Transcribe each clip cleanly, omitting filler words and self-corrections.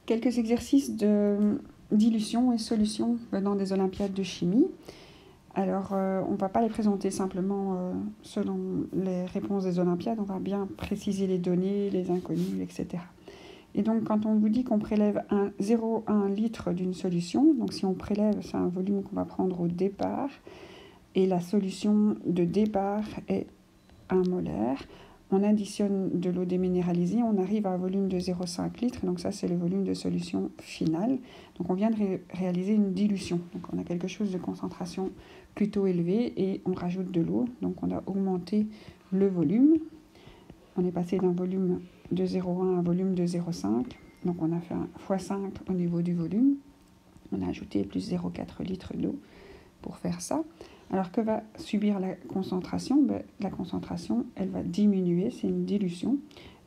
Quelques exercices de dilution et solution venant des Olympiades de chimie. Alors, on ne va pas les présenter simplement selon les réponses des Olympiades, on va bien préciser les données, les inconnus, etc. Et donc, quand on vous dit qu'on prélève 0,1 litre d'une solution, donc si on prélève, c'est un volume qu'on va prendre au départ, et la solution de départ est 1 molaire, on additionne de l'eau déminéralisée, on arrive à un volume de 0,5 litres, donc ça c'est le volume de solution finale. Donc on vient de réaliser une dilution, donc on a quelque chose de concentration plutôt élevée et on rajoute de l'eau, donc on a augmenté le volume. On est passé d'un volume de 0,1 à un volume de 0,5, donc on a fait un x5 au niveau du volume. On a ajouté plus 0,4 litres d'eau pour faire ça. Alors que va subir la concentration? La concentration, elle va diminuer, c'est une dilution,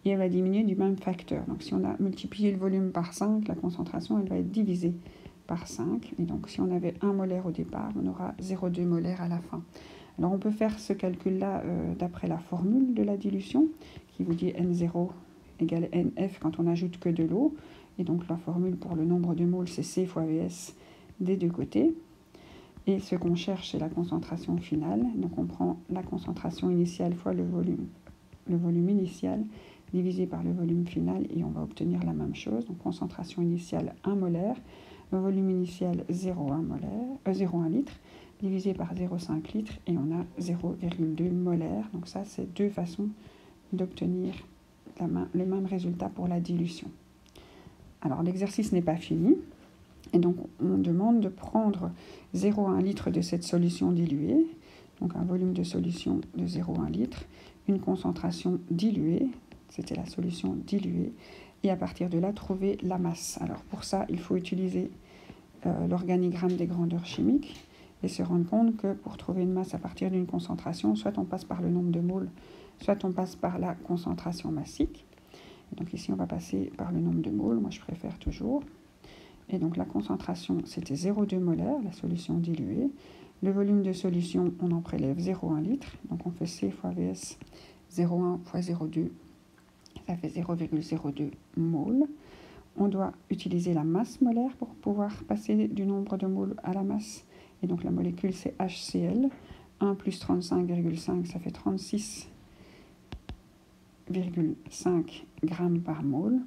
et elle va diminuer du même facteur. Donc si on a multiplié le volume par 5, la concentration, elle va être divisée par 5. Et donc si on avait 1 molaire au départ, on aura 0,2 molaire à la fin. Alors on peut faire ce calcul-là d'après la formule de la dilution, qui vous dit N0 égale NF quand on n'ajoute que de l'eau. Et donc la formule pour le nombre de moles, c'est C fois Vs des deux côtés. Et ce qu'on cherche, c'est la concentration finale. Donc on prend la concentration initiale fois le volume initial divisé par le volume final et on va obtenir la même chose. Donc concentration initiale 1 molaire, le volume initial 0,1 litre divisé par 0,5 litres et on a 0,2 molaire. Donc ça, c'est deux façons d'obtenir le même résultat pour la dilution. Alors l'exercice n'est pas fini. Et donc, on demande de prendre 0,1 litre de cette solution diluée, donc un volume de solution de 0,1 litre, une concentration diluée, c'était la solution diluée, et à partir de là, trouver la masse. Alors pour ça, il faut utiliser l'organigramme des grandeurs chimiques et se rendre compte que pour trouver une masse à partir d'une concentration, soit on passe par le nombre de moles, soit on passe par la concentration massique. Et donc ici, on va passer par le nombre de moles, moi je préfère toujours. Et donc la concentration, c'était 0,2 molaire, la solution diluée. Le volume de solution, on en prélève 0,1 litre. Donc on fait C fois Vs, 0,1 fois 0,2, ça fait 0,02 moles. On doit utiliser la masse molaire pour pouvoir passer du nombre de moles à la masse. Et donc la molécule, c'est HCl. 1 plus 35,5, ça fait 36,5 grammes par mole.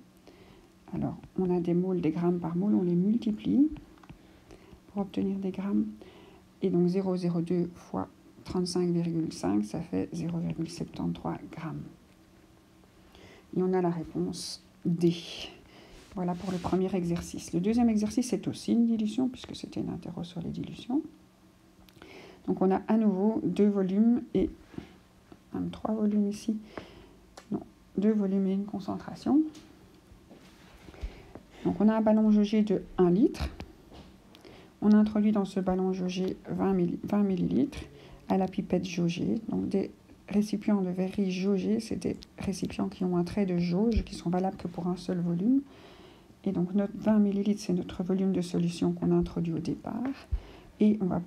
Alors, on a des moles, des grammes par mole, on les multiplie pour obtenir des grammes. Et donc 0,02 fois 35,5, ça fait 0,73 grammes. Et on a la réponse D. Voilà pour le premier exercice. Le deuxième exercice, c'est aussi une dilution, puisque c'était une interro sur les dilutions. Donc on a à nouveau deux volumes et même trois volumes ici. Non, deux volumes et une concentration. Donc on a un ballon jaugé de 1 litre. On introduit dans ce ballon jaugé 20 ml à la pipette jaugée. Donc des récipients de verrerie jaugés, c'est des récipients qui ont un trait de jauge, qui sont valables que pour un seul volume. Et donc notre 20 ml, c'est notre volume de solution qu'on introduit au départ. Et on va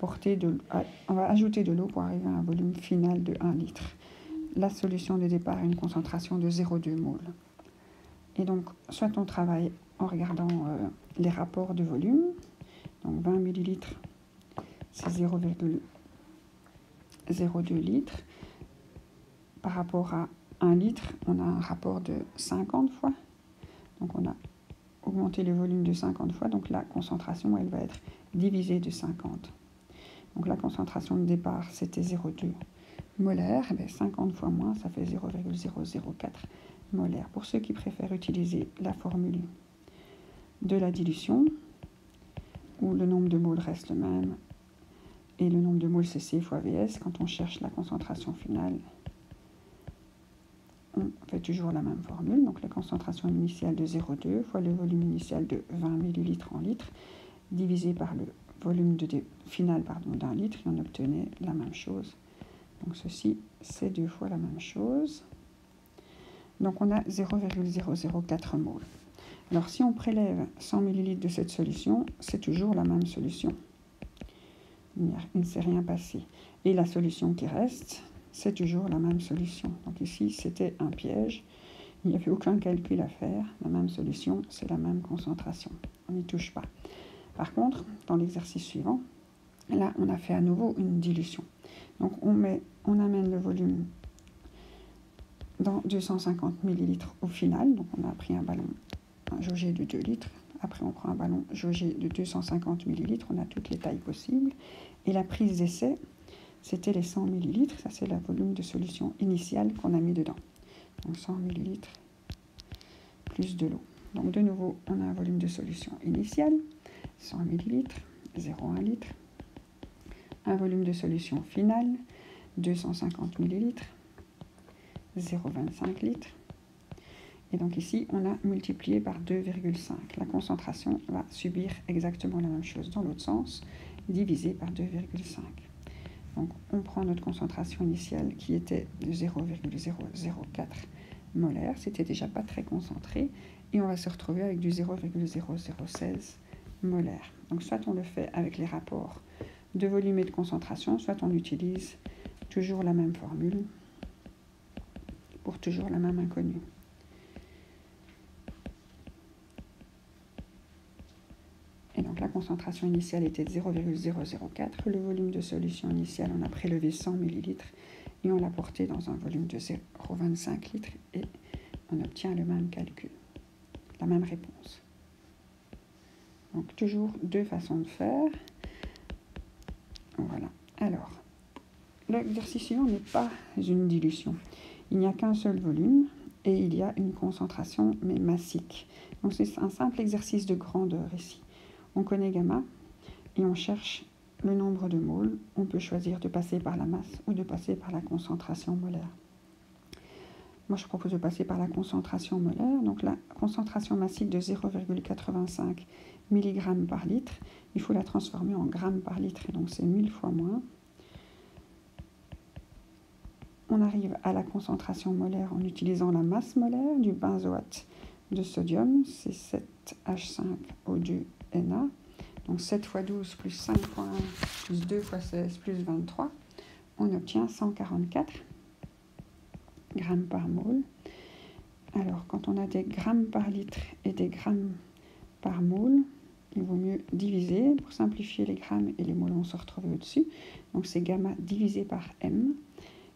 ajouter de l'eau pour arriver à un volume final de 1 litre. La solution de départ a une concentration de 0,2 mol. Et donc, soit on travaille en regardant les rapports de volume. Donc 20 ml, c'est 0,02 litres. Par rapport à 1 litre, on a un rapport de 50 fois. Donc on a augmenté le volume de 50 fois. Donc la concentration, elle va être divisée de 50. Donc la concentration de départ, c'était 0,2 molaire. 50 fois moins, ça fait 0,004 molaire. Pour ceux qui préfèrent utiliser la formule de la dilution, où le nombre de moles reste le même, et le nombre de moles c'est C fois Vs, quand on cherche la concentration finale, on fait toujours la même formule. Donc la concentration initiale de 0,2 fois le volume initial de 20 ml en litres, divisé par le volume final d'un litre, et on obtenait la même chose. Donc ceci, c'est 2 fois la même chose. Donc on a 0,004 moles. Alors si on prélève 100 ml de cette solution, c'est toujours la même solution. Il ne s'est rien passé. Et la solution qui reste, c'est toujours la même solution. Donc ici, c'était un piège. il n'y avait aucun calcul à faire. La même solution, c'est la même concentration. On n'y touche pas. Par contre, dans l'exercice suivant, là, on a fait à nouveau une dilution. Donc, on amène le volume dans 250 ml au final. Donc, on a pris un ballon jaugé de 2 litres. Après, on prend un ballon jaugé de 250 ml. On a toutes les tailles possibles. Et la prise d'essai, c'était les 100 ml. Ça, c'est le volume de solution initiale qu'on a mis dedans. Donc, 100 ml plus de l'eau. Donc, de nouveau, on a un volume de solution initiale, 100 ml, 0,1 litre. Un volume de solution finale, 250 ml, 0,25 litres. Et donc ici, on a multiplié par 2,5. La concentration va subir exactement la même chose dans l'autre sens, divisé par 2,5. Donc on prend notre concentration initiale qui était de 0,004 molaires. C'était déjà pas très concentré. Et on va se retrouver avec du 0,0016 molaires. Donc soit on le fait avec les rapports de volume et de concentration, soit on utilise toujours la même formule pour toujours la même inconnue. Et donc la concentration initiale était de 0,004. Le volume de solution initiale, on a prélevé 100 ml et on l'a porté dans un volume de 0,25 litres et on obtient le même calcul, la même réponse. Donc toujours deux façons de faire. Voilà. Alors, l'exercice suivant n'est pas une dilution. Il n'y a qu'un seul volume et il y a une concentration, mais massique. Donc c'est un simple exercice de grandeur ici. On connaît gamma et on cherche le nombre de moles. On peut choisir de passer par la masse ou de passer par la concentration molaire. Moi, je propose de passer par la concentration molaire. Donc la concentration massique de 0,85 mg par litre, il faut la transformer en grammes par litre, et donc c'est 1000 fois moins. On arrive à la concentration molaire en utilisant la masse molaire du benzoate de sodium, c'est 7H5O2Na. Donc 7 fois 12 plus 5 fois 1 plus 2 fois 16 plus 23. On obtient 144 grammes par mole. Alors, quand on a des grammes par litre et des grammes par mole, il vaut mieux diviser. Pour simplifier les grammes et les moles, on se retrouve au-dessus. Donc, c'est gamma divisé par m.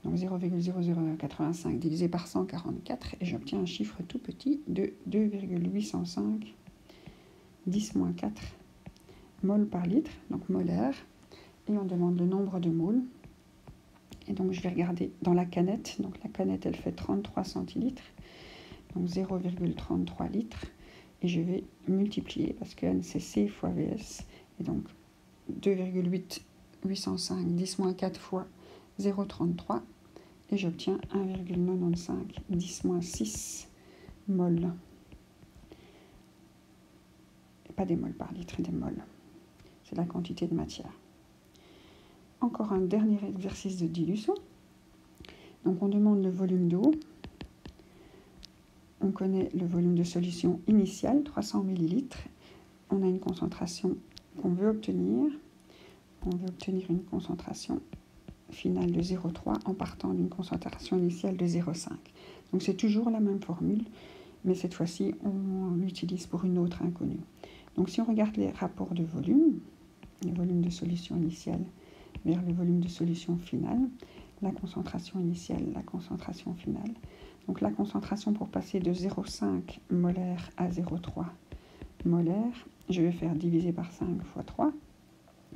Donc, 0,0085 divisé par 144. Et j'obtiens un chiffre tout petit de 2,805 10-4 moles par litre. Donc, molaire. Et on demande le nombre de moles. Et donc, je vais regarder dans la canette. Donc, la canette, elle fait 33 centilitres. Donc, 0,33 litres. Et je vais multiplier parce que N, c'est C fois VS. Et donc, 2,805 10-4 fois 0,33. Et j'obtiens 1,95 10-6 moles. Et pas des moles par litre, des moles. C'est la quantité de matière. Encore un dernier exercice de dilution. Donc, on demande le volume d'eau. On connaît le volume de solution initiale, 300 ml. On a une concentration qu'on veut obtenir. On veut obtenir une concentration finale de 0,3 en partant d'une concentration initiale de 0,5. Donc, c'est toujours la même formule, mais cette fois-ci, on l'utilise pour une autre inconnue. Donc, si on regarde les rapports de volume, le volume de solution initiale vers le volume de solution finale, la concentration initiale, la concentration finale. Donc la concentration pour passer de 0,5 molaire à 0,3 molaire, je vais faire diviser par 5 fois 3.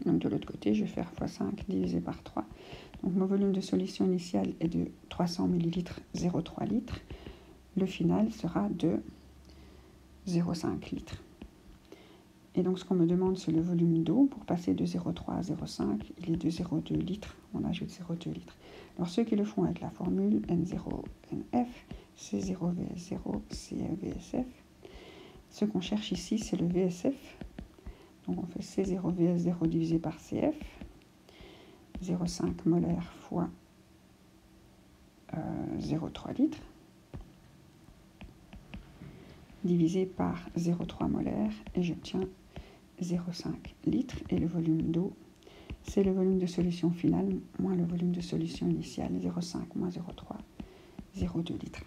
Donc de l'autre côté, je vais faire fois 5 divisé par 3. Donc mon volume de solution initiale est de 300 ml, 0,3 litres. Le final sera de 0,5 litres. Et donc, ce qu'on me demande, c'est le volume d'eau. Pour passer de 0,3 à 0,5, il est de 0,2 litres. On ajoute 0,2 litres. Alors, ceux qui le font avec la formule N0NF, C0VS0, CVSF. Ce qu'on cherche ici, c'est le VSF. Donc, on fait C0VS0 divisé par CF. 0,5 molaire fois 0,3 litres. Divisé par 0,3 molaire. Et j'obtiens 0,5 litres. Et le volume d'eau, c'est le volume de solution finale moins le volume de solution initiale. 0,5 moins 0,3, 0,2 litres.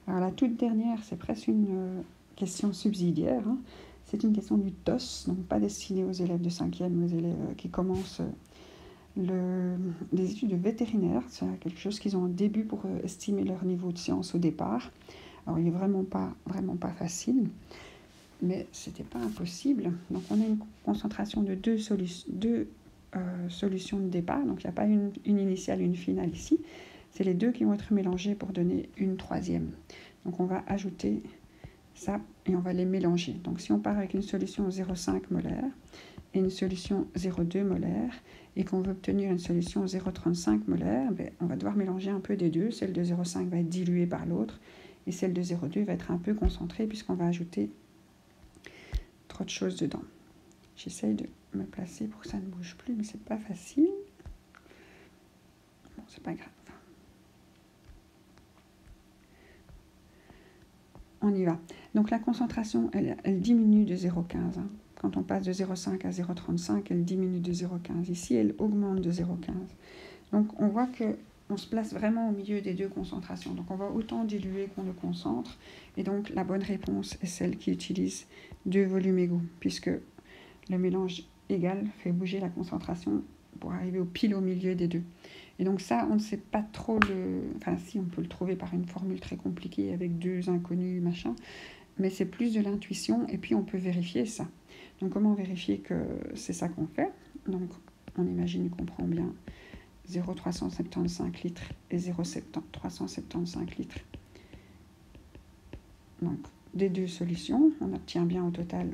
Alors la toute dernière, c'est presque une question subsidiaire. Hein. C'est une question du TOS, donc pas destinée aux élèves de 5e, aux élèves qui commencent les études de vétérinaire. C'est quelque chose qu'ils ont au début pour estimer leur niveau de science au départ. Alors il n'est vraiment pas facile, mais c'était pas impossible. Donc on a une concentration de deux solutions de départ, donc il n'y a pas une initiale, une finale ici. C'est les deux qui vont être mélangés pour donner une troisième. Donc on va ajouter ça et on va les mélanger. Donc si on part avec une solution 0,5 molaire et une solution 0,2 molaire et qu'on veut obtenir une solution 0,35 molaire, on va devoir mélanger un peu des deux. Celle de 0,5 va être diluée par l'autre et celle de 0,2 va être un peu concentrée puisqu'on va ajouter trop de choses dedans. J'essaye de me placer pour que ça ne bouge plus, mais c'est pas facile. Bon, c'est pas grave. On y va. Donc la concentration, elle diminue de 0,15. Hein. Quand on passe de 0,5 à 0,35, elle diminue de 0,15. Ici, elle augmente de 0,15. Donc on voit qu'on se place vraiment au milieu des deux concentrations. Donc on va autant diluer qu'on le concentre. Et donc la bonne réponse est celle qui utilise deux volumes égaux, puisque le mélange égal fait bouger la concentration pour arriver pile au milieu des deux. Et donc ça, on ne sait pas trop Enfin si, on peut le trouver par une formule très compliquée avec deux inconnus, machin. Mais c'est plus de l'intuition et puis on peut vérifier ça. Donc comment vérifier que c'est ça qu'on fait? Donc on imagine qu'on prend bien 0,375 litres et 0,375 litres. Donc des deux solutions, on obtient bien au total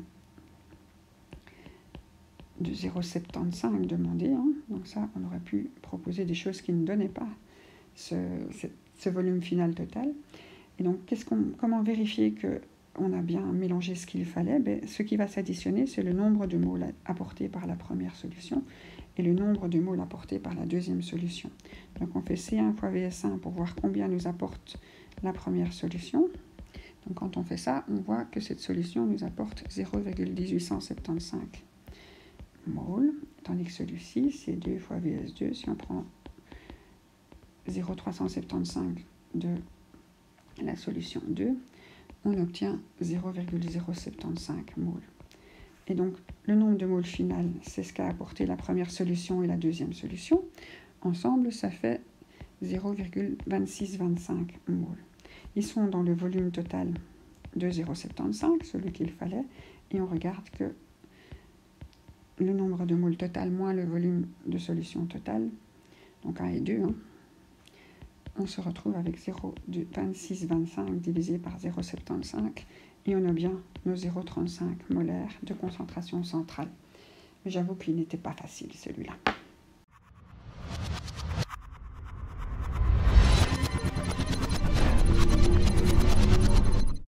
de 0,75 demandé. Hein. Donc ça, on aurait pu proposer des choses qui ne donnaient pas ce volume final total. Et donc, comment vérifier qu'on a bien mélangé ce qu'il fallait? Ce qui va s'additionner, c'est le nombre de moles apportés par la première solution et le nombre de moles apportés par la deuxième solution. Donc, on fait C1 fois VS1 pour voir combien nous apporte la première solution. Donc, quand on fait ça, on voit que cette solution nous apporte 0,1875 moles, tandis que celui-ci, c'est 2 fois VS2. Si on prend 0,375 de la solution 2, on obtient 0,075 moles. Et donc, le nombre de moles final, c'est ce qu'a apporté la première solution et la deuxième solution. Ensemble, ça fait 0,2625 moles. Ils sont dans le volume total de 0,75, celui qu'il fallait, et on regarde que le nombre de moles total moins le volume de solution totale, donc 1 et 2, hein, on se retrouve avec 0,2625 divisé par 0,75 et on a bien nos 0,35 molaires de concentration centrale. Mais j'avoue qu'il n'était pas facile celui-là.